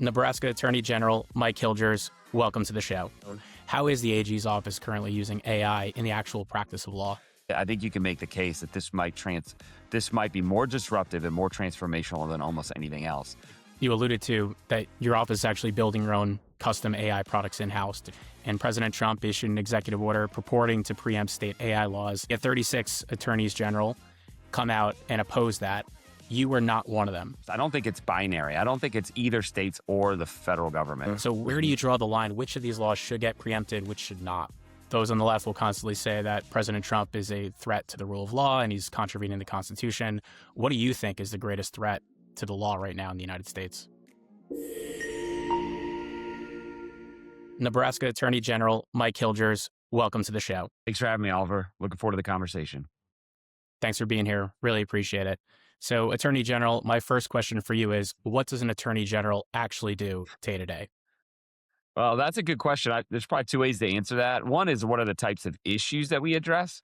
Nebraska Attorney General Mike Hilgers, welcome to the show. How is the AG's office currently using AI in the actual practice of law? I think you can make the case that this might be more disruptive and more transformational than almost anything else. You alluded to that your office is actually building your own custom AI products in-house, and President Trump issued an executive order purporting to preempt state AI laws. Yet 36 attorneys general come out and oppose that. You were not one of them. I don't think it's binary. I don't think it's either states or the federal government. So where do you draw the line? Which of these laws should get preempted, which should not? Those on the left will constantly say that President Trump is a threat to the rule of law and he's contravening the Constitution. What do you think is the greatest threat to the law right now in the United States? Nebraska Attorney General Mike Hilgers, welcome to the show. Thanks for having me, Oliver. Looking forward to the conversation. Thanks for being here. Really appreciate it. So, Attorney General, my first question for you is, what does an Attorney General actually do day to day? Well, that's a good question. There's probably two ways to answer that. One is, what are the types of issues that we address?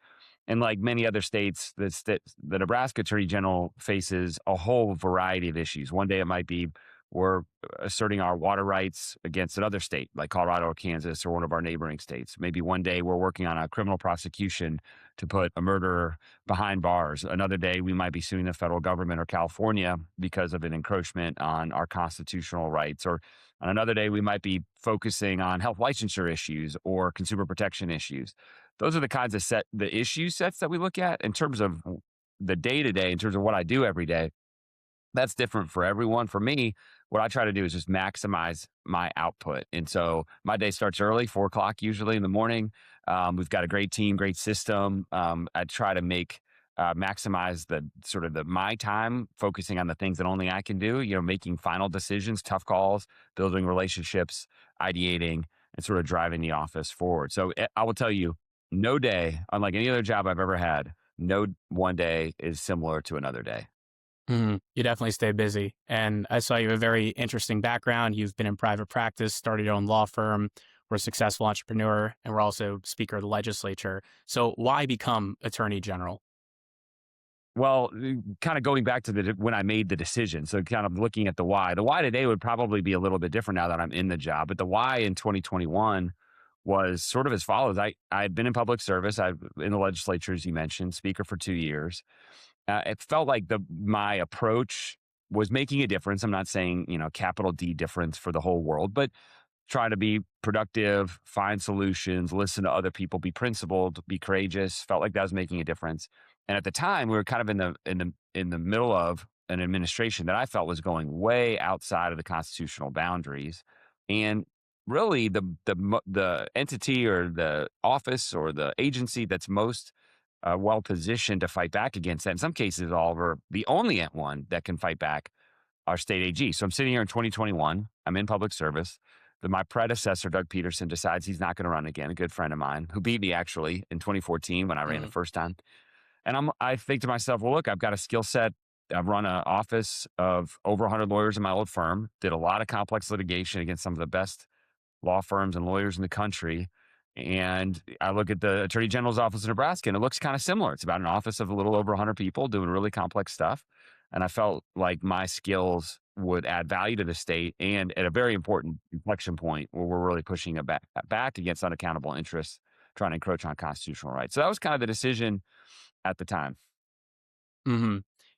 And like many other states, the Nebraska Attorney General faces a whole variety of issues. One day it might be we're asserting our water rights against another state like Colorado or Kansas or one of our neighboring states. Maybe one day we're working on a criminal prosecution to put a murderer behind bars. Another day we might be suing the federal government or California because of an encroachment on our constitutional rights. Or on another day we might be focusing on health licensure issues or consumer protection issues. Those are the kinds of the issue sets that we look at. In terms of the day-to-day, in terms of what I do every day, that's different for everyone. For me, what I try to do is just maximize my output. And so my day starts early, 4 o'clock usually in the morning. We've got a great team, great system. I try to maximize my time focusing on the things that only I can do, making final decisions, tough calls, building relationships, ideating, and sort of driving the office forward. So I will tell you, no day, unlike any other job I've ever had, no one day is similar to another day. You definitely stay busy. And I saw you have a very interesting background. You've been in private practice, started your own law firm, were a successful entrepreneur, and were also Speaker of the Legislature. So why become Attorney General? Well, kind of going back to when I made the decision. So kind of looking at the why. The why today would probably be a little bit different now that I'm in the job. But the why in 2021 was sort of as follows. I had been in public service. I've in the legislature, as you mentioned, Speaker for 2 years. It felt like my approach was making a difference. I'm not saying, capital D difference for the whole world, but try to be productive, find solutions, listen to other people, be principled, be courageous. Felt like that was making a difference. And at the time, we were kind of in the middle of an administration that I felt was going way outside of the constitutional boundaries. And really, the entity or the office or the agency that's most well positioned to fight back against that. In some cases, Oliver, the only one that can fight back are state AG. So I'm sitting here in 2021. I'm in public service. My predecessor, Doug Peterson, decides he's not going to run again. A good friend of mine who beat me actually in 2014 when I ran the first time. And I think to myself, well, look, I've got a skill set. I've run an office of over 100 lawyers in my old firm. Did a lot of complex litigation against some of the best law firms and lawyers in the country. And I look at the Attorney General's office in Nebraska, and it looks kind of similar. It's about an office of a little over 100 people doing really complex stuff. And I felt like my skills would add value to the state, and at a very important inflection point where we're really pushing it back against unaccountable interests, trying to encroach on constitutional rights. So that was kind of the decision at the time. Mm-hmm.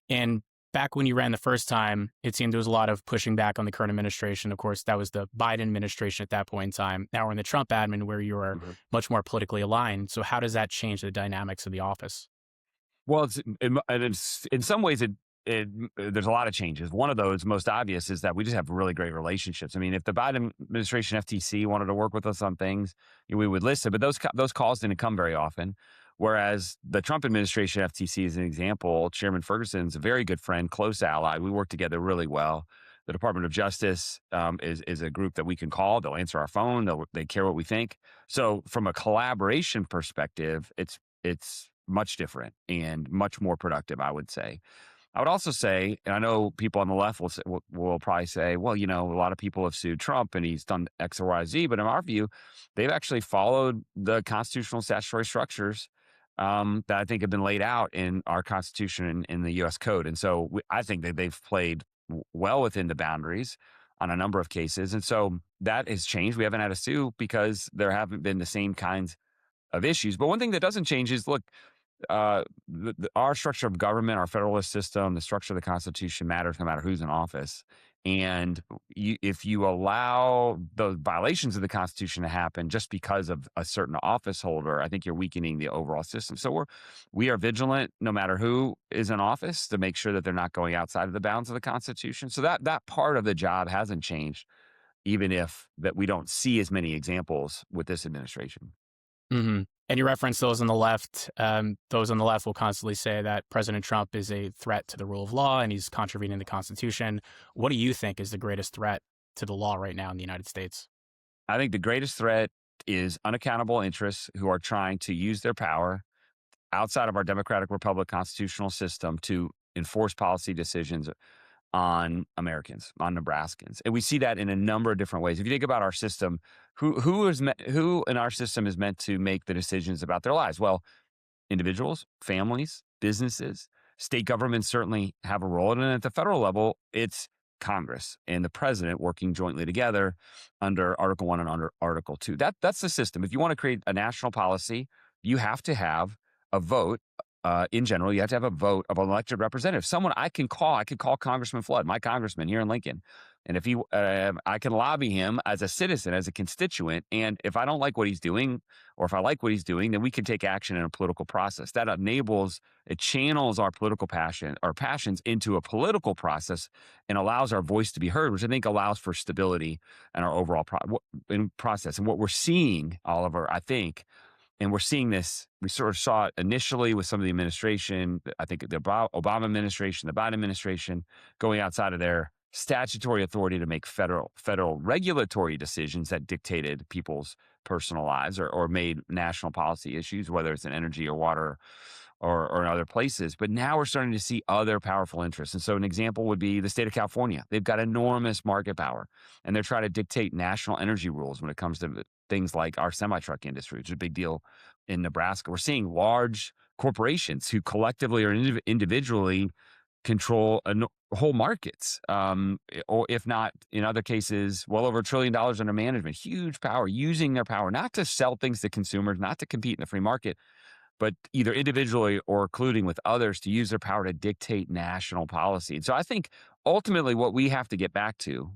And back when you ran the first time, it seemed there was a lot of pushing back on the current administration. Of course, that was the Biden administration at that point in time. Now we're in the Trump admin where you are much more politically aligned. So how does that change the dynamics of the office? Well, in some ways, there's a lot of changes. One of those most obvious is that we just have really great relationships. I mean, if the Biden administration FTC wanted to work with us on things, we would listen, but those calls didn't come very often. Whereas the Trump administration FTC is an example. Chairman Ferguson's a very good friend, close ally. We work together really well. The Department of Justice is a group that we can call. They'll answer our phone. They care what we think. So from a collaboration perspective, it's much different and much more productive, I would say. I would also say, and I know people on the left will probably say, well, a lot of people have sued Trump and he's done X or Y, Z. But in our view, they've actually followed the constitutional statutory structures that I think have been laid out in our Constitution and in the U.S. Code. And so I think that they've played well within the boundaries. on a number of cases. And so that has changed. We haven't had a sue because there haven't been the same kinds of issues. But one thing that doesn't change is look, our structure of government, our federalist system, the structure of the Constitution matters no matter who's in office. And if you allow the violations of the Constitution to happen just because of a certain office holder, I think you're weakening the overall system. So we are vigilant no matter who is in office to make sure that they're not going outside of the bounds of the Constitution. So that part of the job hasn't changed, even if that we don't see as many examples with this administration. Hmm. And you reference those on the left. Those on the left will constantly say that President Trump is a threat to the rule of law and he's contravening the Constitution. What do you think is the greatest threat to the law right now in the United States? I think the greatest threat is unaccountable interests who are trying to use their power outside of our democratic republic constitutional system to enforce policy decisions on Americans, on Nebraskans. And we see that in a number of different ways. If you think about our system, who in our system is meant to make the decisions about their lives? Well, individuals, families, businesses, state governments certainly have a role. And at the federal level, it's Congress and the president working jointly together under Article 1 and under Article 2. That's the system. If you want to create a national policy, you have to have a vote. In general, you have to have a vote of an elected representative. Someone I could call Congressman Flood, my congressman here in Lincoln. And if I can lobby him as a citizen, as a constituent. And if I don't like what he's doing, or if I like what he's doing, then we can take action in a political process. That it channels our our passions into a political process and allows our voice to be heard, which I think allows for stability in our overall process. And what we're seeing, Oliver, I think, and we're seeing this, we sort of saw it initially with some of the administration, I think the Obama administration, the Biden administration, going outside of their statutory authority to make federal regulatory decisions that dictated people's personal lives or made national policy issues, whether it's in energy or water or in other places. But now we're starting to see other powerful interests. And so an example would be the state of California. They've got enormous market power, and they're trying to dictate national energy rules when it comes to things like our semi-truck industry, which is a big deal in Nebraska. We're seeing large corporations who collectively or individually control whole markets, or if not, in other cases, well over $1 trillion under management. Huge power, using their power not to sell things to consumers, not to compete in the free market, but either individually or colluding with others to use their power to dictate national policy. And so I think ultimately what we have to get back to,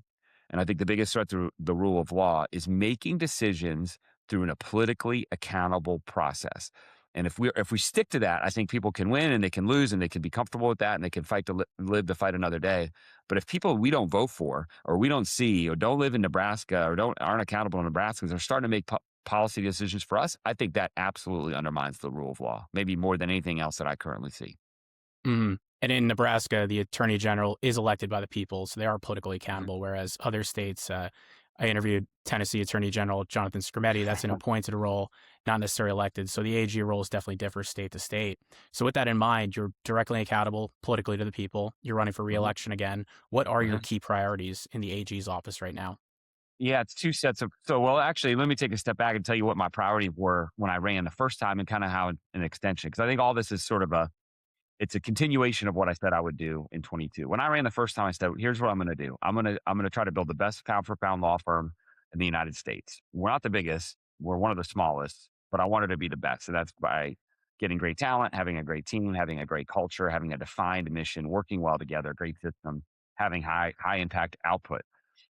and I think the biggest threat to the rule of law, is making decisions through a politically accountable process. And if we stick to that, I think people can win and they can lose and they can be comfortable with that and they can fight to live to fight another day. But if people we don't vote for or we don't see or don't live in Nebraska or aren't accountable in Nebraskans are starting to make policy decisions for us, I think that absolutely undermines the rule of law, maybe more than anything else that I currently see. Mhm. And in Nebraska, the attorney general is elected by the people, so they are politically Mhm. accountable. Whereas other states, I interviewed Tennessee Attorney General Jonathan Skrmetti. That's an appointed role, not necessarily elected. So the AG roles definitely differ state to state. So with that in mind, you're directly accountable politically to the people. You're running for Mhm. reelection again. What are your Mhm. key priorities in the AG's office right now? Yeah, it's two sets of. So, well, actually, let me take a step back and tell you what my priorities were when I ran the first time and kind of how an extension, because I think all this is sort of it's a continuation of what I said I would do in 22. When I ran the first time, I said, here's what I'm going to do. I'm going to try to build the best pound for pound law firm in the United States. We're not the biggest. We're one of the smallest, but I wanted to be the best. So that's by getting great talent, having a great team, having a great culture, having a defined mission, working well together, great system, having high impact output.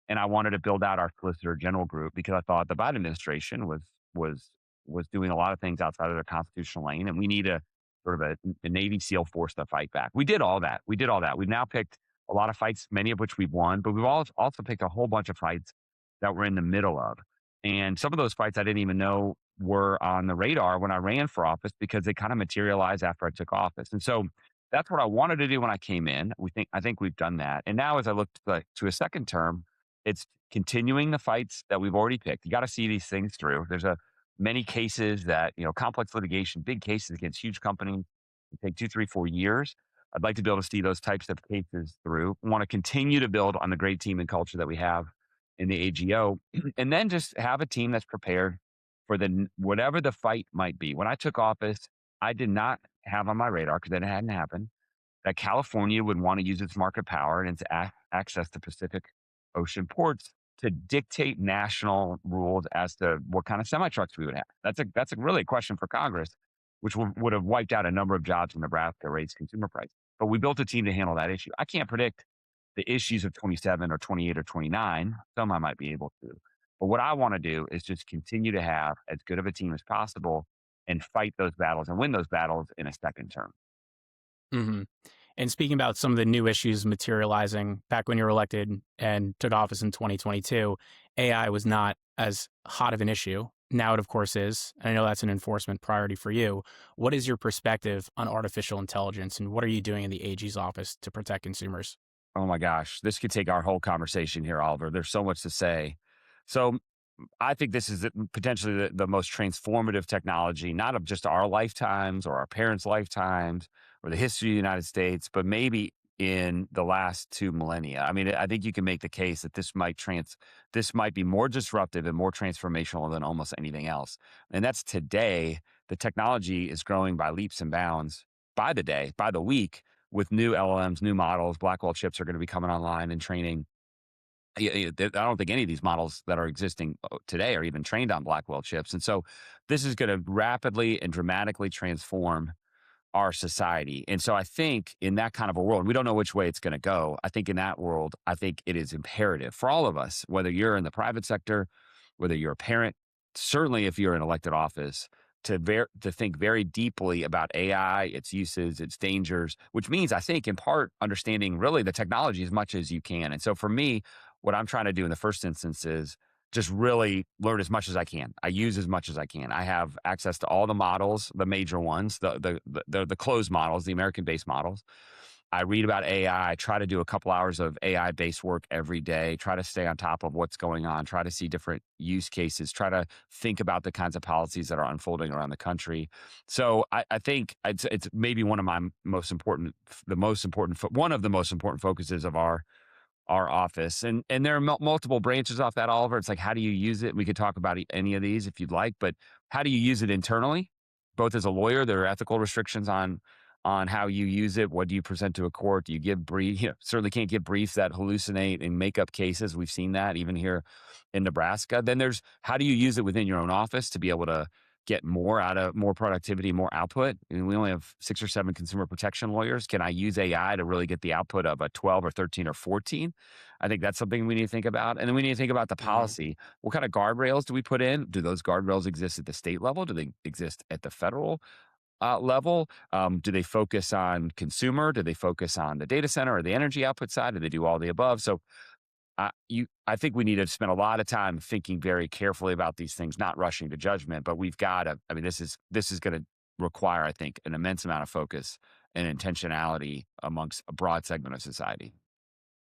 And I wanted to build out our Solicitor General group because I thought the Biden administration was was doing a lot of things outside of their constitutional lane, and we need a sort of a Navy SEAL force to fight back. We did all that. We did all that. We've now picked a lot of fights, many of which we've won, but we've also picked a whole bunch of fights that we're in the middle of. And some of those fights I didn't even know were on the radar when I ran for office because they kind of materialized after I took office. And so that's what I wanted to do when I came in. I think we've done that. And now as I look to a second term, it's continuing the fights that we've already picked. You got to see these things through. There's a many cases that, complex litigation, big cases against huge companies can take 2, 3, 4 years. I'd like to be able to see those types of cases through. I want to continue to build on the great team and culture that we have in the AGO, and then just have a team that's prepared for whatever the fight might be. When I took office, I did not have on my radar, because it hadn't happened, that California would want to use its market power and its access to Pacific ocean ports to dictate national rules as to what kind of semi trucks we would have. That's a really question for Congress, which would have wiped out a number of jobs in Nebraska, raised consumer prices. But we built a team to handle that issue. I can't predict the issues of 27 or 28 or 29. Some I might be able to. But what I want to do is just continue to have as good of a team as possible and fight those battles and win those battles in a second term. Hmm. And speaking about some of the new issues materializing back when you were elected and took office in 2022, AI was not as hot of an issue. Now it, of course, is. And I know that's an enforcement priority for you. What is your perspective on artificial intelligence, and what are you doing in the AG's office to protect consumers? Oh my gosh, this could take our whole conversation here, Oliver. There's so much to say. So I think this is potentially the most transformative technology, not of just our lifetimes or our parents' lifetimes or the history of the United States, but maybe in the last 2 millennia. I mean, I think you can make the case that this might be more disruptive and more transformational than almost anything else. And that's today. The technology is growing by leaps and bounds by the day, by the week, with new LLMs, new models. Blackwell chips are going to be coming online and training. I don't think any of these models that are existing today are even trained on Blackwell chips. And so this is going to rapidly and dramatically transform our society. And so I think in that kind of a world, we don't know which way it's going to go. I think in that world, I think it is imperative for all of us, whether you're in the private sector, whether you're a parent, certainly if you're in elected office, to think very deeply about AI, its uses, its dangers, which means I think in part understanding really the technology as much as you can. And so for me, what I'm trying to do in the first instance is just really learn as much as I can. I use as much as I can. I have access to all the models, the major ones, the closed models, the American-based models. I read about AI. I try to do a couple hours of AI-based work every day. Try to stay on top of what's going on. Try to see different use cases. Try to think about the kinds of policies that are unfolding around the country. So I think it's maybe one of my most important, one of the most important focuses of our office. And there are multiple branches off that, Oliver. It's like, how do you use it? We could talk about any of these if you'd like, but how do you use it internally? Both as a lawyer, there are ethical restrictions on how you use it. What do you present to a court? Do you give brief? You know, certainly can't give briefs that hallucinate and make up cases. We've seen that even here in Nebraska. Then there's how do you use it within your own office to be able to get more out of more productivity, more output. And we only have 6 or 7 consumer protection lawyers. Can I use AI to really get the output of a 12 or 13 or 14? I think that's something we need to think about. And then we need to think about the Hmm. policy. What kind of guardrails do we put in? Do those guardrails exist at the state level? Do they exist at the federal level? Do they focus on consumer? Do they focus on the data center or the energy output side? Do they do all the above? So I think we need to spend a lot of time thinking very carefully about these things, not rushing to judgment. But we've got to. I mean, this is going to require, I think, an immense amount of focus and intentionality amongst a broad segment of society.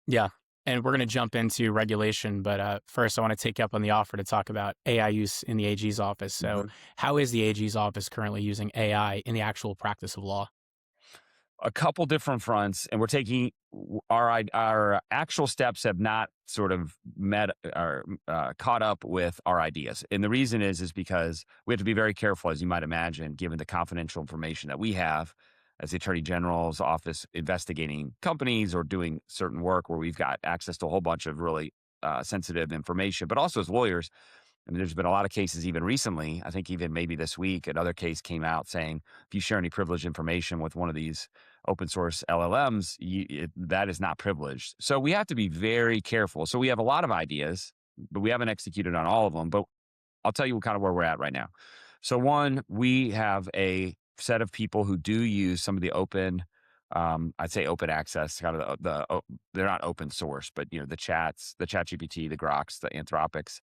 Yeah. And we're going to jump into regulation. But first, I want to take you up on the offer to talk about AI use in the AG's office. So, how is the AG's office currently using AI in the actual practice of law? A couple different fronts, and we're taking our actual steps have not sort of met or caught up with our ideas. And the reason is because we have to be very careful, as you might imagine, given the confidential information that we have as the Attorney General's office investigating companies or doing certain work where we've got access to a whole bunch of really sensitive information, but also as lawyers. I mean, there's been a lot of cases even recently. I think even maybe this week, another case came out saying if you share any privileged information with one of these open source LLMs, that is not privileged. So we have to be very careful. So we have a lot of ideas, but we haven't executed on all of them. But I'll tell you kind of where we're at right now. So one, we have a set of people who do use some of the open, I'd say open access, kind of they're not open source, but the chats, the chat GPT, the Groks, the Anthropics,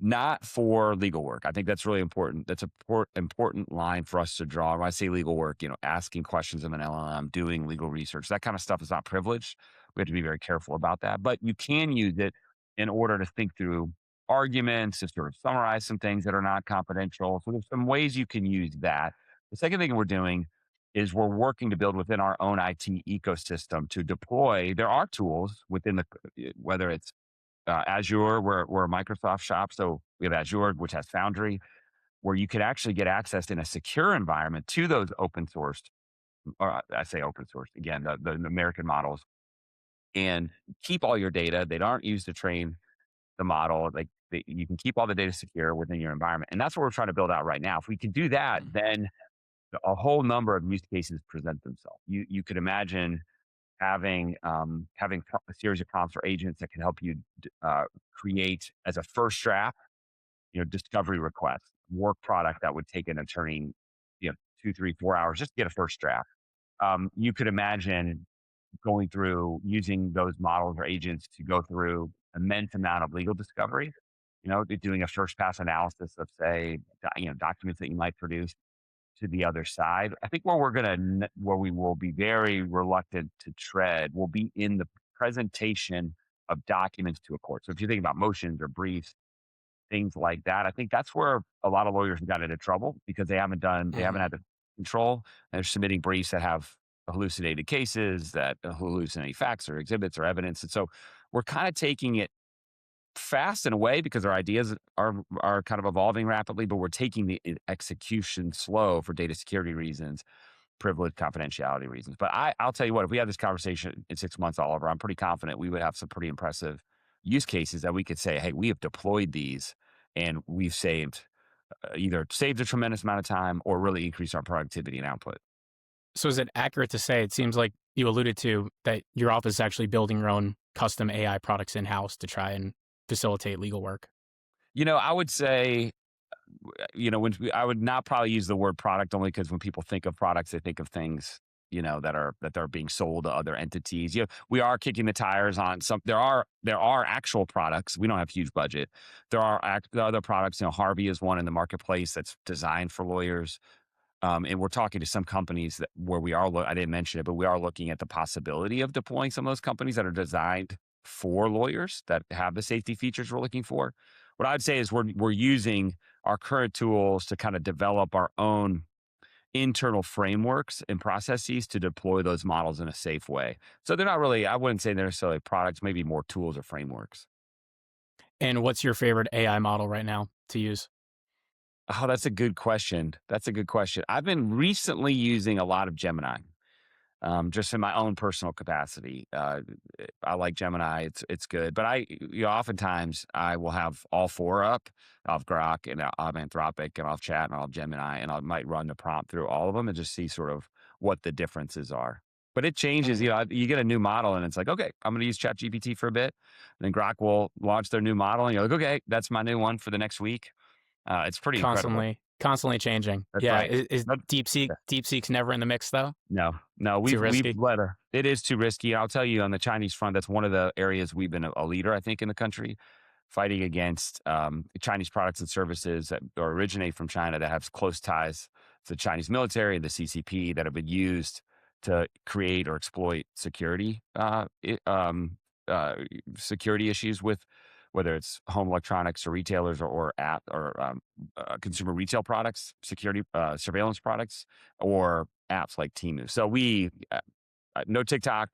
not for legal work. I think that's really important. That's a important line for us to draw. When I say legal work, asking questions of an LLM, doing legal research, that kind of stuff is not privileged. We have to be very careful about that. But you can use it in order to think through arguments, to sort of summarize some things that are not confidential. So there's some ways you can use that. The second thing we're doing is we're working to build within our own IT ecosystem to deploy. There are tools within whether it's Azure, we're a Microsoft shop. So we have Azure, which has Foundry, where you could actually get access in a secure environment to those open sourced, or I say open source again, the American models. and keep all your data. They aren't used to train the model. You can keep all the data secure within your environment. And that's what we're trying to build out right now. If we can do that, then a whole number of use cases present themselves. You could imagine having a series of prompts or agents that can help you create as a first draft, discovery request, work product that would take an attorney, 2, 3, 4 hours just to get a first draft. You could imagine going through using those models or agents to go through immense amount of legal discovery. Doing a first pass analysis of, say, documents that you might produce to the other side. I think where we will be very reluctant to tread will be in the presentation of documents to a court. So if you think about motions or briefs, things like that, I think that's where a lot of lawyers have gotten into trouble because they haven't Mhm. had the control, and they're submitting briefs that have hallucinated cases, that hallucinate facts or exhibits or evidence. And so we're kind of taking it fast in a way because our ideas are kind of evolving rapidly, but we're taking the execution slow for data security reasons, privilege, confidentiality reasons. But I'll tell you what, if we had this conversation in 6 months, Oliver, I'm pretty confident we would have some pretty impressive use cases that we could say, hey, we have deployed these and we've either saved a tremendous amount of time or really increased our productivity and output. So is it accurate to say it seems like you alluded to that your office is actually building your own custom AI products in house to try and facilitate legal work? I would say, I would not probably use the word product only because when people think of products, they think of things, that are being sold to other entities. We are kicking the tires on some. There are actual products. We don't have huge budget. There are other products. Harvey is one in the marketplace that's designed for lawyers. And we're talking to some companies where we are. I didn't mention it, but we are looking at the possibility of deploying some of those companies that are designed for lawyers that have the safety features we're looking for. What I'd say is we're using our current tools to kind of develop our own internal frameworks and processes to deploy those models in a safe way. So they're not really. I wouldn't say they're necessarily products. Maybe more tools or frameworks. And what's your favorite AI model right now to use? Oh, that's a good question. That's a good question. I've been recently using a lot of Gemini. Just in my own personal capacity. I like Gemini. It's good, but oftentimes I will have all four up. I'll have Grok and I'll have Anthropic and I'll have Chat and I'll have Gemini and I might run the prompt through all of them and just see sort of what the differences are. But it changes. Mhm. You get a new model and it's like, okay, I'm going to use Chat GPT for a bit. And then Grok will launch their new model and you're like, okay, that's my new one for the next week. It's pretty incredible. Constantly changing. That's Yeah. right. Is But DeepSeek's never in the mix though? no, no, Too we've risky? let her. It is too risky. I'll tell you on the Chinese front, that's one of the areas we've been a leader, I think, in the country, fighting against Chinese products and services that or originate from China that have close ties to the Chinese military, the CCP, that have been used to create or exploit security issues with whether it's home electronics or retailers or app or consumer retail products, security surveillance products, or apps like Temu. So no TikTok.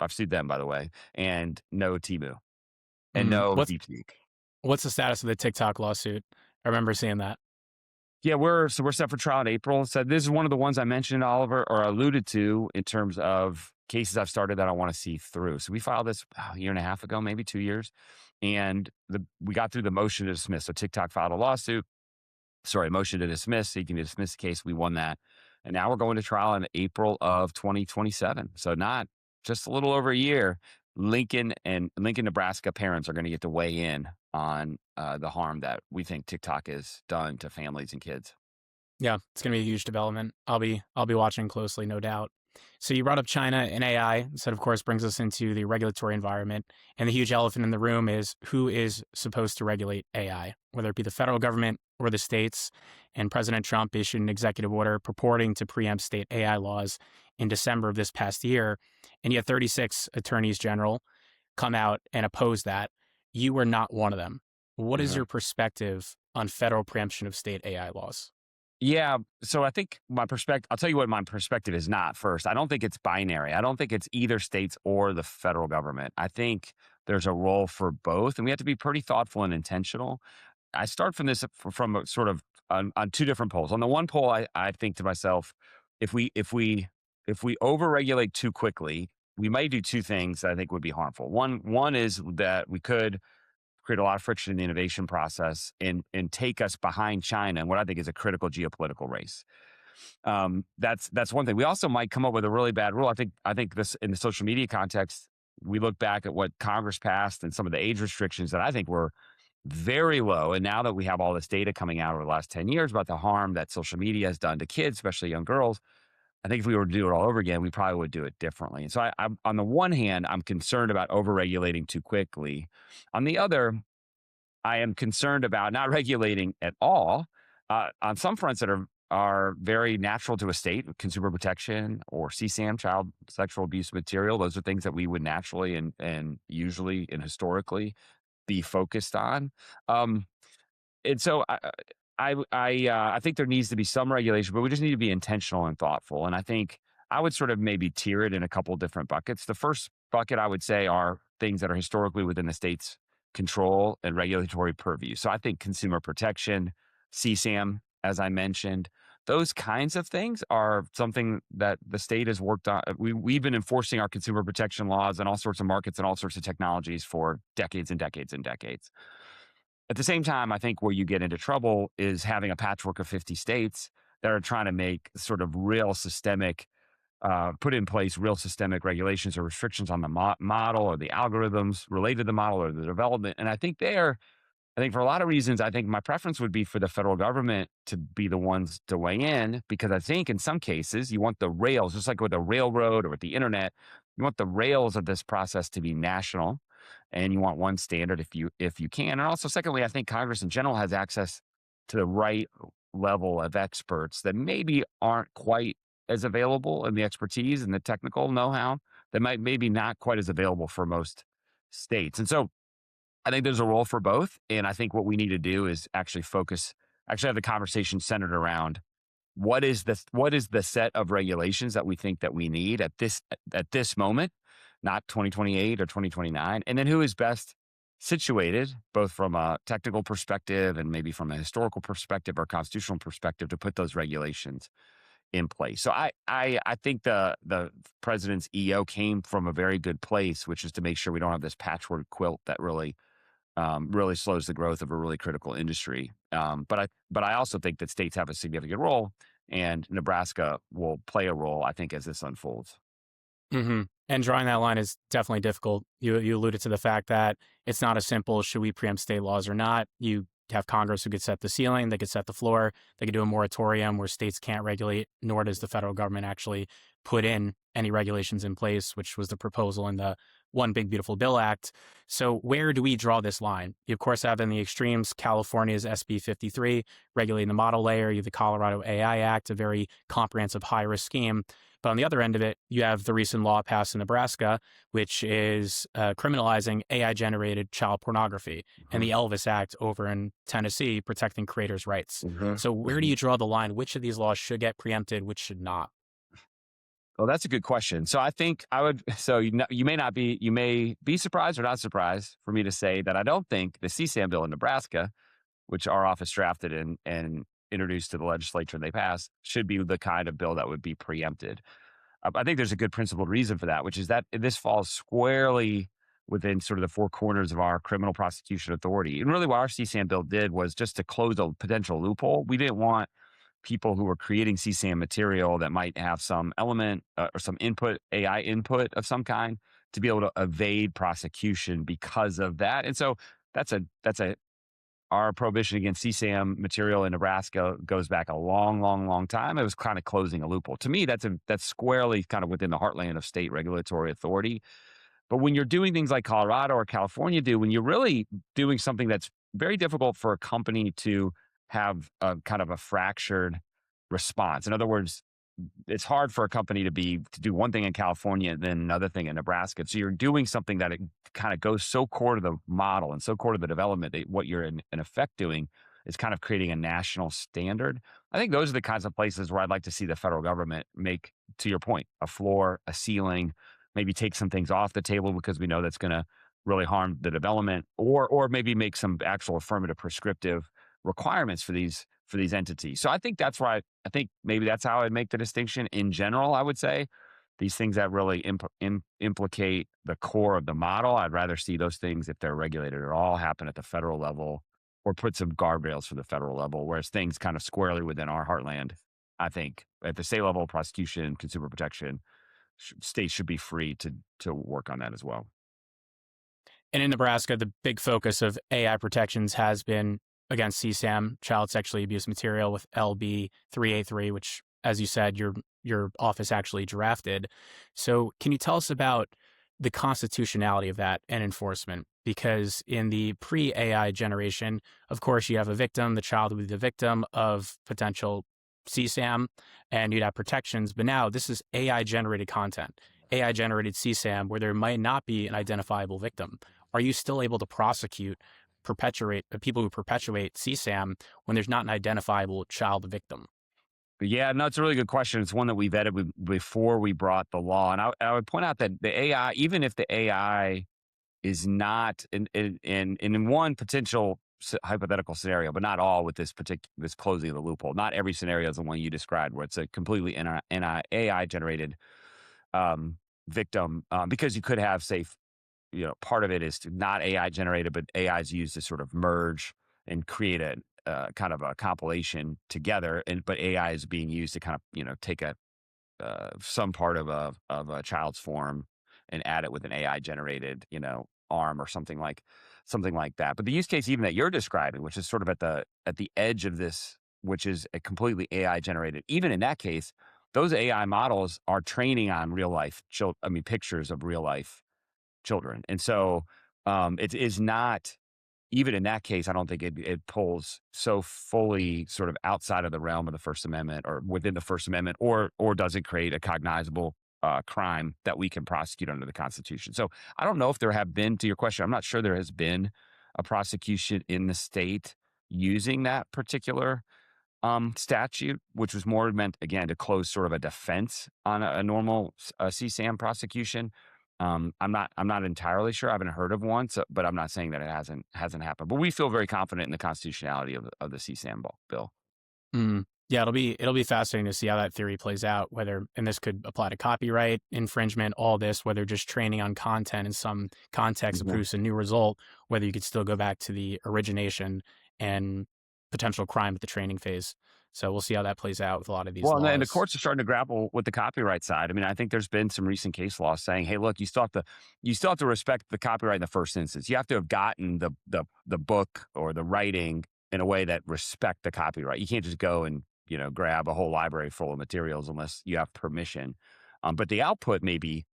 I've sued them, by the way, and no Temu and Mm. no DeepSeek. What's the status of the TikTok lawsuit? I remember seeing that. Yeah, we're set for trial in April. So this is one of the ones I mentioned, Oliver, or alluded to in terms of cases I've started that I want to see through. So we filed this a year and a half ago, maybe 2 years, and we got through the motion to dismiss. So TikTok filed a lawsuit. Sorry, motion to dismiss. Seeking to dismiss the case. We won that, and now we're going to trial in April of 2027. So not just a little over a year. Lincoln, Nebraska parents are going to get to weigh in on the harm that we think TikTok has done to families and kids. Yeah, it's going to be a huge development. I'll be watching closely, no doubt. So you brought up China and AI. So that, of course, brings us into the regulatory environment. And the huge elephant in the room is who is supposed to regulate AI, whether it be the federal government or the states. And President Trump issued an executive order purporting to preempt state AI laws in December of this past year. And yet 36 attorneys general come out and oppose that. You were not one of them. What is Uh-huh. your perspective on federal preemption of state AI laws? Yeah. So I think my perspective, I'll tell you what my perspective is not first. I don't think it's binary. I don't think it's either states or the federal government. I think there's a role for both, and we have to be pretty thoughtful and intentional. I start from from a sort of on two different poles. On the one pole, I think to myself, if we overregulate too quickly, we might do two things that I think would be harmful. One is that we could create a lot of friction in the innovation process and take us behind China in what I think is a critical geopolitical race. That's one thing. We also might come up with a really bad rule. I think this in the social media context, we look back at what Congress passed and some of the age restrictions that I think were very low. And now that we have all this data coming out over the last 10 years about the harm that social media has done to kids, especially young girls, I think if we were to do it all over again, we probably would do it differently. And so I'm on the one hand, I'm concerned about overregulating too quickly. On the other, I am concerned about not regulating at all on some fronts that are very natural to a state, consumer protection or CSAM, child sexual abuse material. Those are things that we would naturally and usually and historically be focused on. Um, and so I think there needs to be some regulation, but we just need to be intentional and thoughtful. And I think I would sort of maybe tier it in a couple different buckets. The first bucket I would say are things that are historically within the state's control and regulatory purview. So I think consumer protection, CSAM, as I mentioned, those kinds of things are something that the state has worked on. We've been enforcing our consumer protection laws in all sorts of markets and all sorts of technologies for decades and decades and decades. At the same time, I think where you get into trouble is having a patchwork of 50 states that are trying to make sort of real systemic, put in place real systemic regulations or restrictions on the model or the algorithms related to the model or the development. And I think for a lot of reasons, I think my preference would be for the federal government to be the ones to weigh in, because I think in some cases you want the rails, just like with the railroad or with the internet, you want the rails of this process to be national, and you want one standard if you can. And also, secondly, I think Congress in general has access to the right level of experts that maybe aren't quite as available in the expertise and the technical know-how that might maybe not quite as available for most states. And so I think there's a role for both. And I think what we need to do is actually have the conversation centered around what is the set of regulations that we think that we need at this moment, not 2028 or 2029, and then who is best situated, both from a technical perspective and maybe from a historical perspective or constitutional perspective, to put those regulations in place. So I think the president's EO came from a very good place, which is to make sure we don't have this patchwork quilt that really slows the growth of a really critical industry. But I also think that states have a significant role, and Nebraska will play a role, I think, as this unfolds. And drawing that line is definitely difficult. You alluded to the fact that it's not as simple, should we preempt state laws or not? You have Congress who could set the ceiling, they could set the floor, they could do a moratorium where states can't regulate, nor does the federal government actually put in any regulations in place, which was the proposal in the One Big Beautiful Bill Act. So where do we draw this line? You, of course, have in the extremes California's SB 53, regulating the model layer. You have the Colorado AI Act, a very comprehensive high-risk scheme. But on the other end of it, you have the recent law passed in Nebraska, which is criminalizing AI-generated child pornography, and the Elvis Act over in Tennessee, protecting creators' rights. So where do you draw the line? Which of these laws should get preempted, which should not? Well, that's a good question. So I think I would. So you may be surprised or not surprised for me to say that I don't think the CSAM bill in Nebraska, which our office drafted and introduced to the legislature and they passed, should be the kind of bill that would be preempted. I think there's a good principled reason for that, which is that this falls squarely within sort of the four corners of our criminal prosecution authority. And really what our CSAM bill did was just to close a potential loophole. We didn't want people who were creating CSAM material that might have some element or some input, AI input of some kind, to be able to evade prosecution because of that. And so that's a our prohibition against CSAM material in Nebraska goes back a long, long, long time. It was kind of closing a loophole. To me, that's squarely kind of within the heartland of state regulatory authority. But when you're doing things like Colorado or California do, when you're really doing something that's very difficult for a company to have a kind of a fractured response. In other words, it's hard for a company to do one thing in California and then another thing in Nebraska. So you're doing something that it kind of goes so core to the model and so core to the development that what you're in effect doing is kind of creating a national standard. I think those are the kinds of places where I'd like to see the federal government make, to your point, a floor, a ceiling, maybe take some things off the table because we know that's going to really harm the development, or maybe make some actual affirmative prescriptive requirements for these entities. So I think that's why I think maybe that's how I'd make the distinction in general, I would say. these things that really implicate the core of the model, I'd rather see those things, if they're regulated at all, happen at the federal level or put some guardrails for the federal level, whereas things kind of squarely within our heartland, I think at the state level, prosecution, consumer protection, states should be free to work on that as well. And in Nebraska, the big focus of AI protections has been against CSAM, child sexually abused material, with LB 383, which, as you said, your office actually drafted. So, can you tell us about the constitutionality of that and enforcement? Because in the pre-AI generation, of course, you have a victim. The child would be the victim of potential CSAM, and you'd have protections. But now this is AI generated content, AI generated CSAM, where there might not be an identifiable victim. Are you still able to prosecute perpetuate people who perpetuate CSAM when there's not an identifiable child victim? Yeah, no, it's a really good question. It's one that we vetted before we brought the law. And I would point out that the AI, even if the AI is not in one potential hypothetical scenario, but not all with this closing of the loophole. Not every scenario is the one you described, where it's a completely AI generated victim, because you could have, say, part of it is not AI generated, but AI is used to sort of merge and create a kind of a compilation together. But AI is being used to kind of take some part of a child's form and add it with an AI generated arm or something like that. But the use case even that you're describing, which is sort of at the edge of this, which is a completely AI generated, even in that case, those AI models are training on real life pictures of real life children. And so it is not, even in that case, I don't think it pulls so fully sort of outside of the realm of the First Amendment or within the First Amendment, or does it create a cognizable crime that we can prosecute under the Constitution. So I don't know if there have been, to your question, I'm not sure there has been a prosecution in the state using that particular statute, which was more meant, again, to close sort of a defense on a normal CSAM prosecution. I'm not entirely sure. I haven't heard of one, but I'm not saying that it hasn't happened. But we feel very confident in the constitutionality of the CSAM bill. Mm. Yeah, it'll be fascinating to see how that theory plays out. Whether, and this could apply to copyright infringement, all this, whether just training on content in some context to Mhm. produce a new result, whether you could still go back to the origination and potential crime at the training phase. So we'll see how that plays out with a lot of these Well, and the laws. courts are starting to grapple with the copyright side. I mean, I think there's been some recent case law saying, "Hey, look, you still have to respect the copyright in the first instance. You have to have gotten the book or the writing in a way that respect the copyright. You can't just go and grab a whole library full of materials unless you have permission. But the output maybe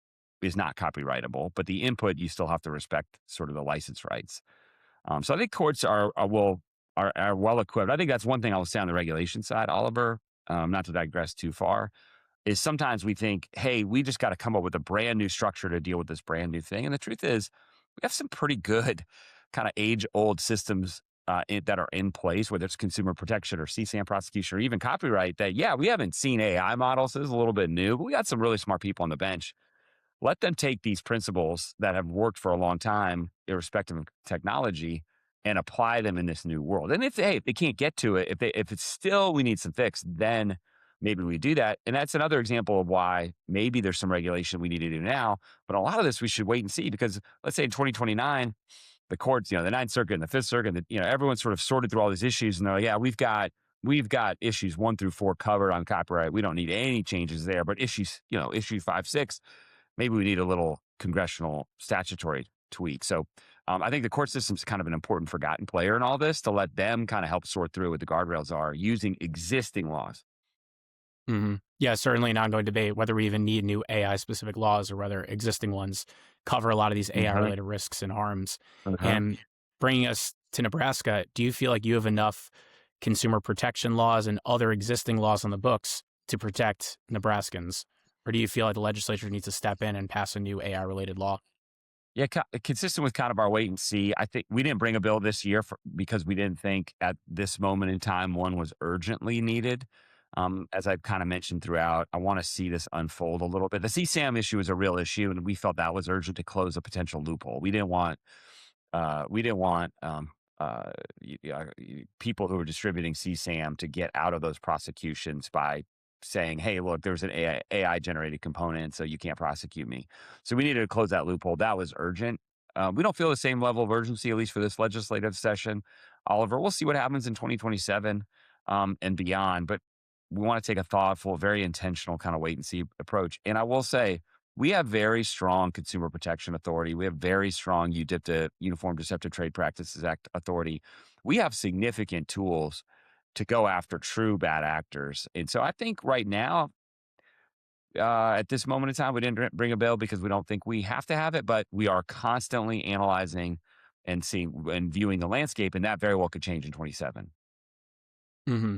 is not copyrightable, but the input you still have to respect sort of the license rights. So I think courts are well equipped. I think that's one thing I will say on the regulation side, Oliver. Not to digress too far, is sometimes we think, hey, we just got to come up with a brand new structure to deal with this brand new thing. And the truth is, we have some pretty good kind of age old systems that are in place, whether it's consumer protection or CSAM prosecution or even copyright. That, yeah, we haven't seen AI models. This is a little bit new, but we got some really smart people on the bench. Let them take these principles that have worked for a long time, irrespective of technology, and apply them in this new world. And if they can't get to it, if it's still we need some fix, then maybe we do that. And that's another example of why maybe there's some regulation we need to do now. But a lot of this we should wait and see, because let's say in 2029, the courts, the Ninth Circuit and the Fifth Circuit, everyone's sort of sorted through all these issues, and they're like, yeah, we've got issues 1 through 4 covered on copyright. We don't need any changes there. But issue 5, 6, maybe we need a little congressional statutory tweak. So I think the court system is kind of an important forgotten player in all this, to let them kind of help sort through what the guardrails are using existing laws. Yeah, certainly an ongoing debate whether we even need new AI specific laws or whether existing ones cover a lot of these AI Uh-huh. related risks and harms. Uh-huh. And bringing us to Nebraska, do you feel like you have enough consumer protection laws and other existing laws on the books to protect Nebraskans? Or do you feel like the legislature needs to step in and pass a new AI related law? Yeah, consistent with kind of our wait and see. I think we didn't bring a bill this year because we didn't think at this moment in time one was urgently needed. As I've kind of mentioned throughout, I want to see this unfold a little bit. The CSAM issue is a real issue, and we felt that was urgent to close a potential loophole. We didn't want people who were distributing CSAM to get out of those prosecutions by saying, hey, look, there's an AI generated component, so you can't prosecute me. So we needed to close that loophole. That was urgent. We don't feel the same level of urgency, at least for this legislative session, Oliver. We'll see what happens in 2027 and beyond. But we want to take a thoughtful, very intentional kind of wait and see approach. And I will say, we have very strong consumer protection authority. We have very strong UDIPTA, Uniform Deceptive Trade Practices Act authority. We have significant tools to go after true bad actors. And so I think right now, at this moment in time, we didn't bring a bill because we don't think we have to have it, but we are constantly analyzing and seeing and viewing the landscape, and that very well could change in 27. Hmm.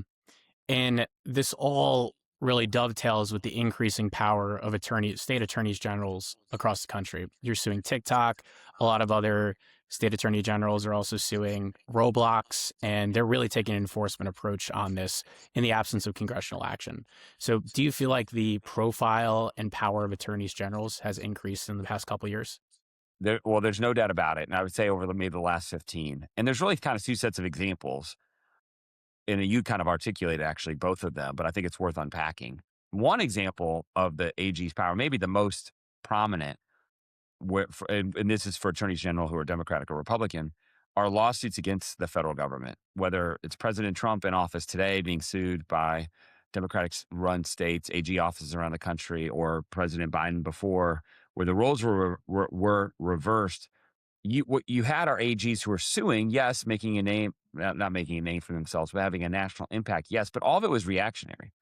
And this all really dovetails with the increasing power of state attorneys generals across the country. You're suing TikTok. A lot of other state attorney generals are also suing Roblox, and they're really taking an enforcement approach on this in the absence of congressional action. So do you feel like the profile and power of attorneys generals has increased in the past couple of years? Well, there's no doubt about it. And I would say over maybe the last 15. And there's really kind of two sets of examples. And you kind of articulated actually both of them, but I think it's worth unpacking. One example of the AG's power, maybe the most prominent, and this is for attorneys general who are Democratic or Republican, are lawsuits against the federal government, whether it's President Trump in office today being sued by Democratic run states, AG offices around the country, or President Biden before, where the roles were reversed. You had our AGs who were suing, yes, making a name, not making a name for themselves, but having a national impact, yes, but all of it was reactionary.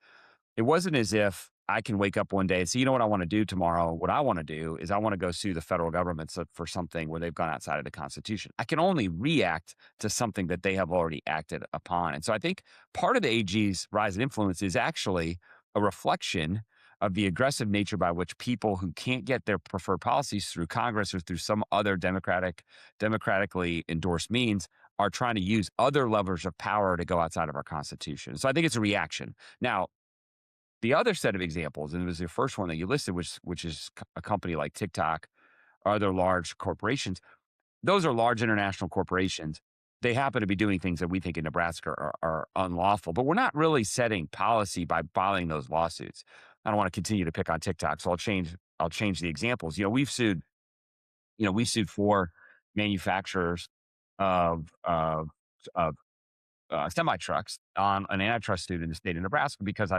It wasn't as if I can wake up one day and say, you know what I want to do tomorrow? What I want to do is I want to go sue the federal government for something where they've gone outside of the Constitution. I can only react to something that they have already acted upon. And so I think part of the AG's rise in influence is actually a reflection of the aggressive nature by which people who can't get their preferred policies through Congress or through some other democratically endorsed means are trying to use other levers of power to go outside of our Constitution. So I think it's a reaction. Now, the other set of examples, and it was the first one that you listed, which is a company like TikTok or other large corporations. Those are large international corporations. They happen to be doing things that we think in Nebraska are unlawful, but we're not really setting policy by filing those lawsuits. I don't want to continue to pick on TikTok, so I'll change the examples. We sued four manufacturers of semi trucks on an antitrust suit in the state of Nebraska because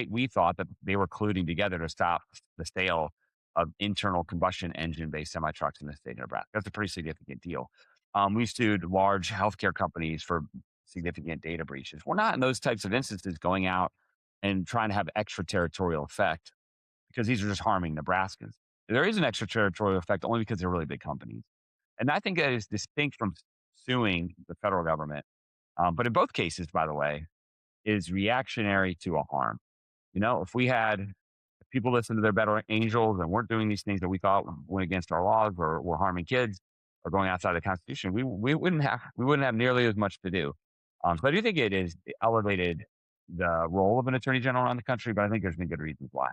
we thought that they were colluding together to stop the sale of internal combustion engine based semi trucks in the state of Nebraska. That's a pretty significant deal. We sued large healthcare companies for significant data breaches. We're not in those types of instances going out and trying to have extraterritorial effect because these are just harming Nebraskans. There is an extraterritorial effect only because they're really big companies. And I think that is distinct from suing the federal government. But in both cases, by the way, is reactionary to a harm. If people listened to their better angels and weren't doing these things that we thought went against our laws or were harming kids or going outside the Constitution, we wouldn't have nearly as much to do. So I do think it is elevated the role of an attorney general around the country, but I think there's been good reasons why.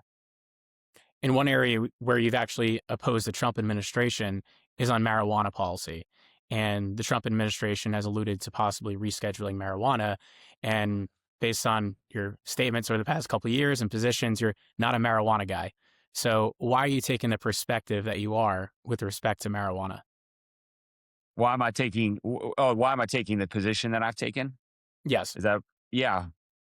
In one area where you've actually opposed the Trump administration is on marijuana policy. And the Trump administration has alluded to possibly rescheduling marijuana. And based on your statements over the past couple of years and positions, you're not a marijuana guy. So why are you taking the perspective that you are with respect to marijuana? Why am I taking the position that I've taken? Yes. Is that, yeah.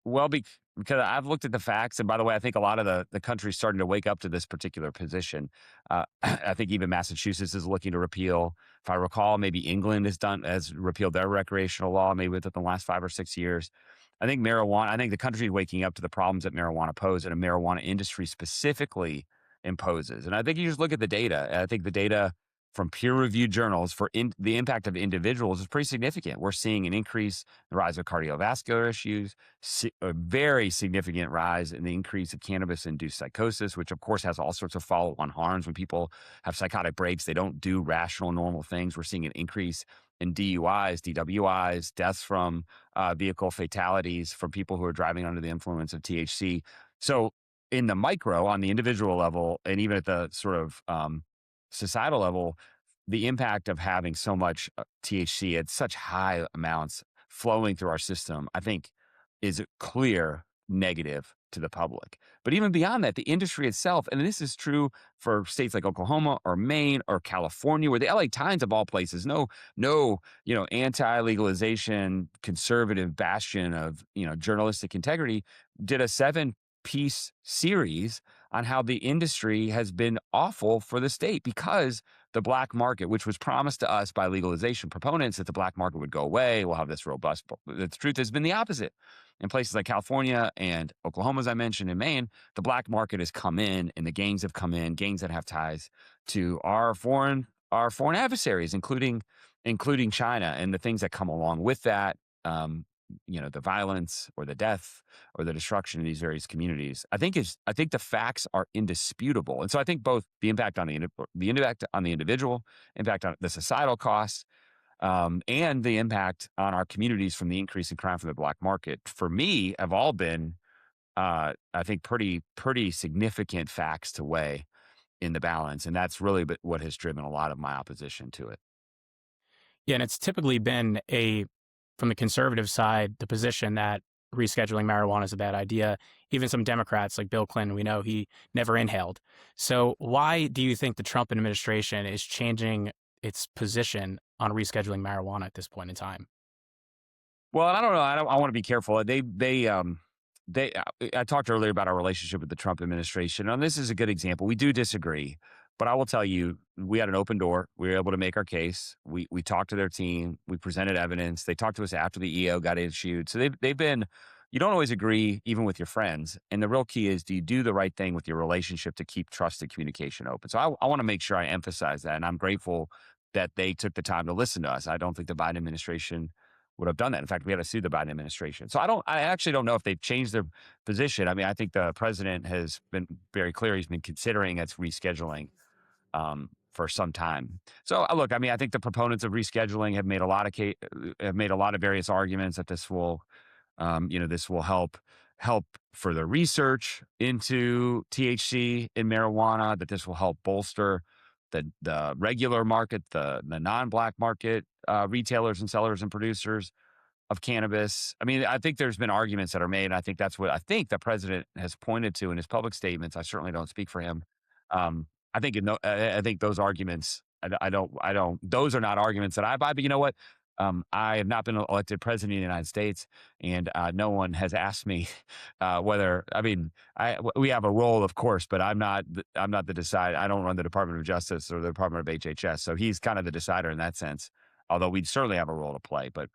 Well, because I've looked at the facts. And by the way, I think a lot of the country's starting to wake up to this particular position. I think even Massachusetts is looking to repeal. If I recall, maybe England has repealed their recreational law, maybe within the last 5 or 6 years. I think the country is waking up to the problems that marijuana pose and a marijuana industry specifically imposes. And I think you just look at the data. And I think the data from peer-reviewed journals for the impact of individuals is pretty significant. We're seeing an increase in the rise of cardiovascular issues, a very significant rise in the increase of cannabis-induced psychosis, which of course has all sorts of follow-on harms. When people have psychotic breaks, they don't do rational, normal things. We're seeing an increase in DUIs, DWIs, deaths from vehicle fatalities from people who are driving under the influence of THC. So in the micro, on the individual level, and even at the sort of societal level, the impact of having so much THC at such high amounts flowing through our system, I think, is a clear negative to the public. But even beyond that, the industry itself, and this is true for states like Oklahoma or Maine or California, where the LA Times of all places, no, anti-legalization conservative bastion of, journalistic integrity, did a 7-piece series on how the industry has been awful for the state because the black market, which was promised to us by legalization proponents that the black market would go away, we'll have this robust. The truth has been the opposite. In places like California and Oklahoma, as I mentioned, in Maine, the black market has come in, and the gangs have come in, gangs that have ties to our foreign adversaries, including China, and the things that come along with that. Um, the violence or the death or the destruction of these various communities. I think the facts are indisputable, and so I think both the impact on the impact on the individual, impact on the societal costs, and the impact on our communities from the increase in crime from the black market, for me, have all been, I think, pretty significant facts to weigh in the balance, and that's really what has driven a lot of my opposition to it. Yeah, and it's typically been from the conservative side, the position that rescheduling marijuana is a bad idea. Even some Democrats like Bill Clinton, we know he never inhaled. So why do you think the Trump administration is changing its position on rescheduling marijuana at this point in time? Well, I don't know. I want to be careful. I talked earlier about our relationship with the Trump administration, and this is a good example. We do disagree, but I will tell you, we had an open door. We were able to make our case. We talked to their team. We presented evidence. They talked to us after the EO got issued. So they've been. You don't always agree, even with your friends. And the real key is, do you do the right thing with your relationship to keep trusted communication open? So I want to make sure I emphasize that, and I'm grateful that they took the time to listen to us. I don't think the Biden administration would have done that. In fact, we had to sue the Biden administration. So I actually don't know if they've changed their position. I mean, I think the president has been very clear. He's been considering its rescheduling for some time. So look, I mean, I think the proponents of rescheduling have made a lot of various arguments that this will help further research into THC in marijuana, that this will help bolster the regular market, the non-black market, retailers and sellers and producers of cannabis. I mean, I think there's been arguments that are made. And I think that's what I think the president has pointed to in his public statements. I certainly don't speak for him. I think those arguments, I don't, those are not arguments that I buy, but you know what? I have not been elected president of the United States, and no one has asked me whether. I mean, we have a role, of course, but I'm not the decider. I don't run the Department of Justice or the Department of HHS, so he's kind of the decider in that sense. Although we certainly have a role to play, but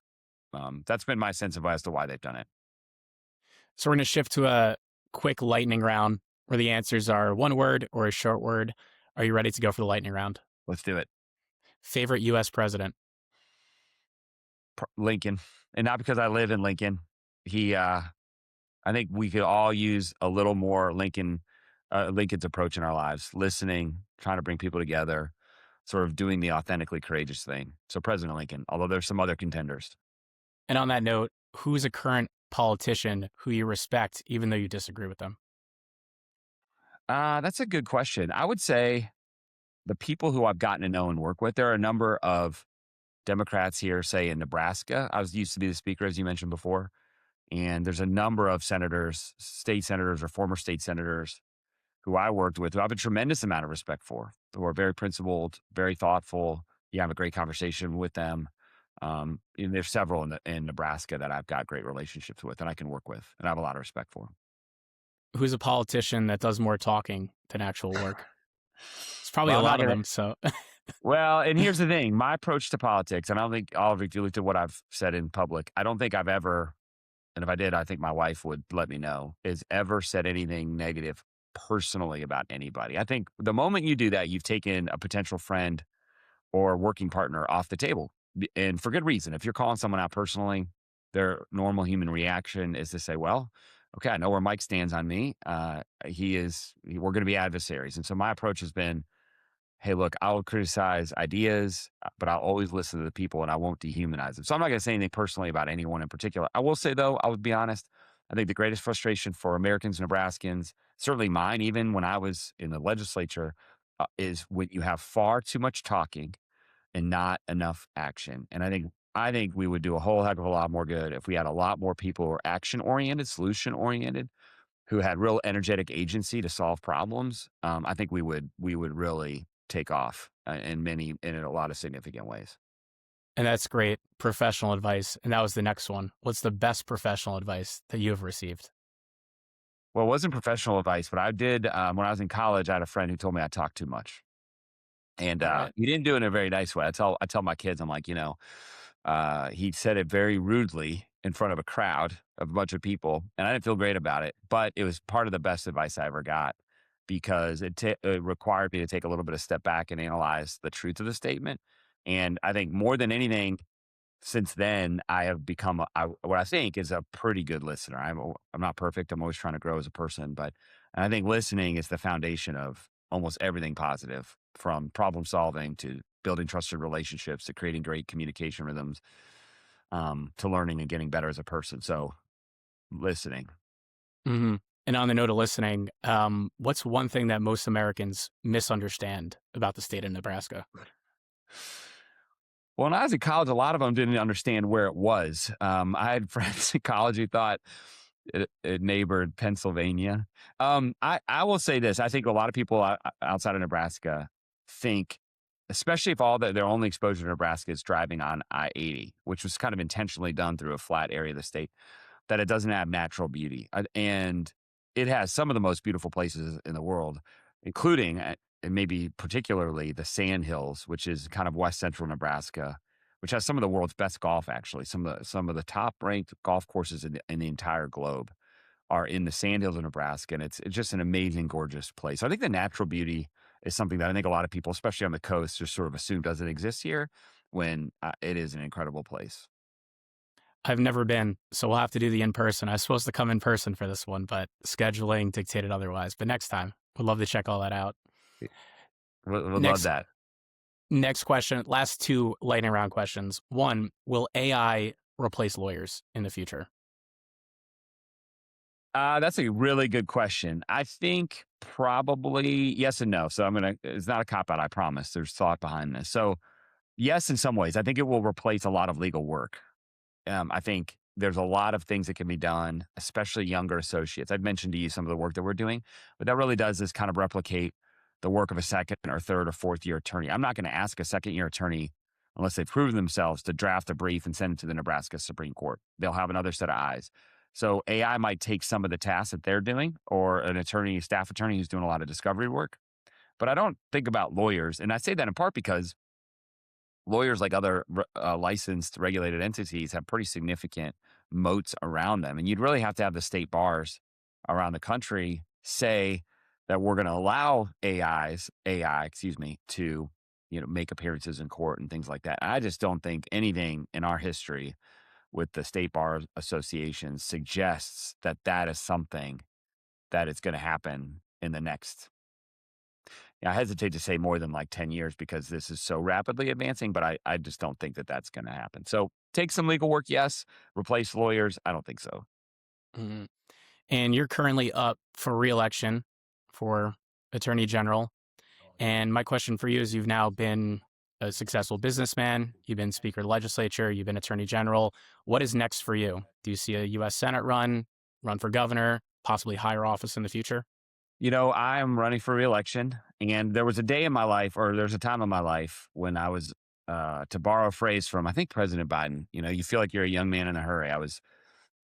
that's been my sense as to why they've done it. So we're going to shift to a quick lightning round where the answers are one word or a short word. Are you ready to go for the lightning round? Let's do it. Favorite U.S. president? Lincoln, and not because I live in Lincoln. I think we could all use a little more Lincoln's approach in our lives, listening, trying to bring people together, sort of doing the authentically courageous thing. So President Lincoln, although there's some other contenders. And on that note, who's a current politician who you respect, even though you disagree with them? That's a good question. I would say the people who I've gotten to know and work with, there are a number of Democrats here, say in Nebraska. I used to be the speaker, as you mentioned before. And there's a number of senators, state senators or former state senators who I worked with, who I have a tremendous amount of respect for, who are very principled, very thoughtful. You have a great conversation with them. And there's several in Nebraska that I've got great relationships with and I can work with, and I have a lot of respect for. Who's a politician that does more talking than actual work? It's probably Well, a I'm not lot of gonna. them. So Well, and here's the thing: my approach to politics, and I don't think, Oliver, if you looked at what I've said in public, I don't think I've ever, and if I did, I think my wife would let me know, is ever said anything negative personally about anybody. I think the moment you do that, you've taken a potential friend or working partner off the table, and for good reason. If you're calling someone out personally, their normal human reaction is to say, "Well, okay, I know where Mike stands on me. We're going to be adversaries." And so my approach has been, hey, look, I'll criticize ideas, but I'll always listen to the people and I won't dehumanize them. So I'm not going to say anything personally about anyone in particular. I will say, though, I would be honest, I think the greatest frustration for Americans, Nebraskans, certainly mine, even when I was in the legislature, is when you have far too much talking and not enough action. And I think we would do a whole heck of a lot more good if we had a lot more people who are action oriented, solution oriented, who had real energetic agency to solve problems, I think we would really take off in a lot of significant ways. And that's great professional advice. And that was the next one. What's the best professional advice that you have received? Well, it wasn't professional advice, but I did when I was in college. I had a friend who told me I talked too much. And All right. he didn't do it in a very nice way. I tell my kids, I'm like, he said it very rudely in front of a crowd of a bunch of people, and I didn't feel great about it. But it was part of the best advice I ever got because it required me to take a little bit of step back and analyze the truth of the statement. And I think more than anything, since then, I have become what I think is a pretty good listener. I'm not perfect. I'm always trying to grow as a person, but I think listening is the foundation of almost everything positive, from problem solving to building trusted relationships to creating great communication rhythms, to learning and getting better as a person. So listening. Hmm. And on the note of listening, what's one thing that most Americans misunderstand about the state of Nebraska? Well, when I was in college, a lot of them didn't understand where it was. I had friends in college who thought it neighbored Pennsylvania. I will say this: I think a lot of people outside of Nebraska think, especially if their only exposure to Nebraska is driving on I-80, which was kind of intentionally done through a flat area of the state, that it doesn't have natural beauty, and it has some of the most beautiful places in the world, including and maybe particularly the Sand Hills, which is kind of west central Nebraska, which has some of the world's best golf. Actually, some of the top ranked golf courses in the entire globe are in the Sand Hills of Nebraska, and it's just an amazing, gorgeous place. So I think the natural beauty is something that I think a lot of people, especially on the coast, just sort of assume doesn't exist here, when it is an incredible place. I've never been, so we'll have to do the in person. I was supposed to come in person for this one, but scheduling dictated otherwise. But next time, would love to check all that out. Would love Next, that. next question. Last two lightning round questions. One: will AI replace lawyers in the future? That's a really good question. I think probably yes and no. So it's not a cop out, I promise. There's thought behind this. So, yes, in some ways, I think it will replace a lot of legal work. I think there's a lot of things that can be done, especially younger associates. I've mentioned to you some of the work that we're doing. What that really does is kind of replicate the work of a second or third or fourth year attorney. I'm not going to ask a second year attorney, unless they've proven themselves, to draft a brief and send it to the Nebraska Supreme Court. They'll have another set of eyes. So AI might take some of the tasks that they're doing, or an attorney, staff attorney who's doing a lot of discovery work. But I don't think about lawyers. And I say that in part because lawyers, like other licensed regulated entities, have pretty significant moats around them. And you'd really have to have the state bars around the country say that we're going to allow excuse me, to make appearances in court and things like that. I just don't think anything in our history with the state bar associations suggests that that is something that is going to happen in the next, I hesitate to say more than like 10 years, because this is so rapidly advancing, but I just don't think that that's going to happen. So take some legal work, yes. Replace lawyers, I don't think so. Mhm. And you're currently up for reelection for Attorney General. And my question for you is, you've now been a successful businessman, you've been Speaker of the Legislature, you've been Attorney General. What is next for you? Do you see a U.S. Senate run for governor, possibly higher office in the future? I'm running for reelection, and there was a day in my life, or there's a time in my life when I was, to borrow a phrase from, I think, President Biden, you feel like you're a young man in a hurry. I was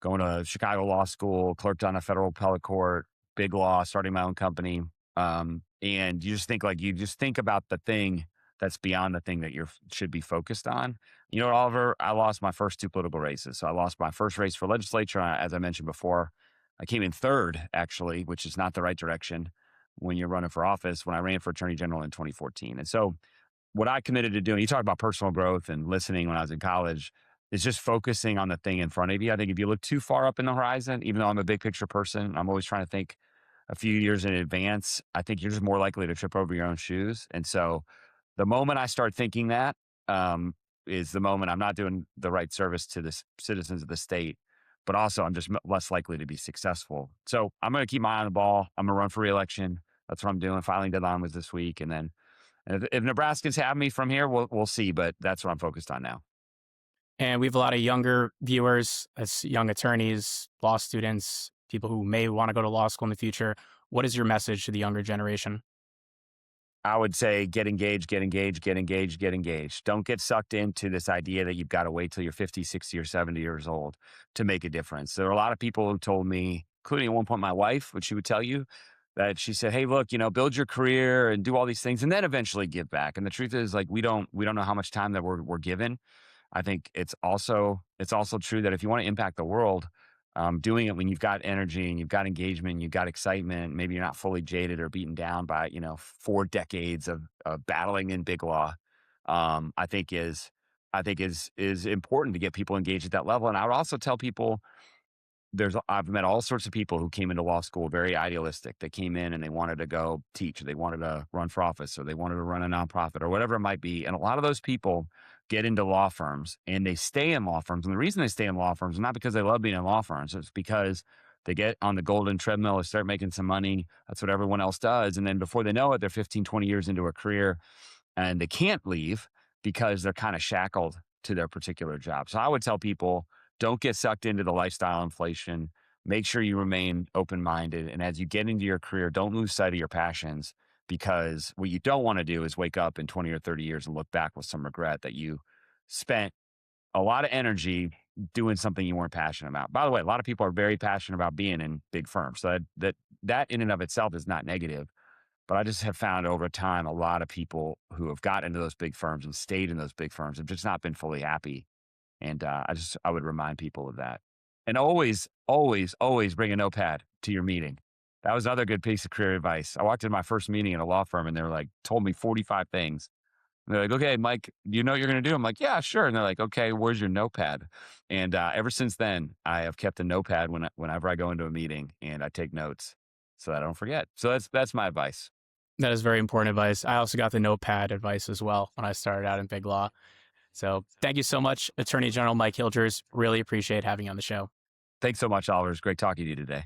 going to Chicago Law School, clerked on a federal appellate court, big law, starting my own company. And you just think about the thing that's beyond the thing that you should be focused on. Oliver, I lost my first two political races. So I lost my first race for legislature, as I mentioned before. I came in third, actually, which is not the right direction when you're running for office, when I ran for attorney general in 2014. And so what I committed to doing, you talk about personal growth and listening when I was in college, is just focusing on the thing in front of you. I think if you look too far up in the horizon, even though I'm a big picture person, I'm always trying to think a few years in advance. I think you're just more likely to trip over your own shoes. And so the moment I start thinking that, is the moment I'm not doing the right service to the citizens of the state, but also I'm just less likely to be successful. So I'm going to keep my eye on the ball. I'm going to run for reelection. That's what I'm doing. Filing deadline was this week. And then if Nebraskans have me from here, we'll see. But that's what I'm focused on now. And we have a lot of younger viewers, as young attorneys, law students. people who may want to go to law school in the future. What is your message to the younger generation? I would say get engaged, get engaged, get engaged, get engaged. Don't get sucked into this idea that you've got to wait till you're 50, 60, or 70 years old to make a difference. There are a lot of people who told me, including at one point my wife, which she would tell you, that she said, "Hey, look, build your career and do all these things and then eventually give back." And the truth is, like, we don't know how much time that we're given. I think it's also true that if you want to impact the world, doing it when you've got energy and you've got engagement, and you've got excitement, maybe you're not fully jaded or beaten down by 4 decades of battling in big law. I think is important to get people engaged at that level. And I would also tell people I've met all sorts of people who came into law school very idealistic. They came in and they wanted to go teach, or they wanted to run for office, or they wanted to run a nonprofit, or whatever it might be. And a lot of those people get into law firms and they stay in law firms. And the reason they stay in law firms is not because they love being in law firms. It's because they get on the golden treadmill, they start making some money. That's what everyone else does. And then before they know it, they're 15, 20 years into a career and they can't leave because they're kind of shackled to their particular job. So I would tell people, don't get sucked into the lifestyle inflation. Make sure you remain open minded. And as you get into your career, don't lose sight of your passions, because what you don't want to do is wake up in 20 or 30 years and look back with some regret that you spent a lot of energy doing something you weren't passionate about. By the way, a lot of people are very passionate about being in big firms. So that in and of itself is not negative. But I just have found over time a lot of people who have got into those big firms and stayed in those big firms have just not been fully happy. And I would remind people of that. And always, always, always bring a notepad to your meeting. That was another good piece of career advice. I walked in my first meeting at a law firm and they were like, told me 45 things. And they're like, "Okay, Mike, do you know what you're going to do?" I'm like, "Yeah, sure." And they're like, "Okay, where's your notepad?" And ever since then, I have kept a notepad whenever I go into a meeting, and I take notes so that I don't forget. So that's my advice. That is very important advice. I also got the notepad advice as well when I started out in big law. So thank you so much, Attorney General Mike Hilgers. Really appreciate having you on the show. Thanks so much, Oliver. It's great talking to you today.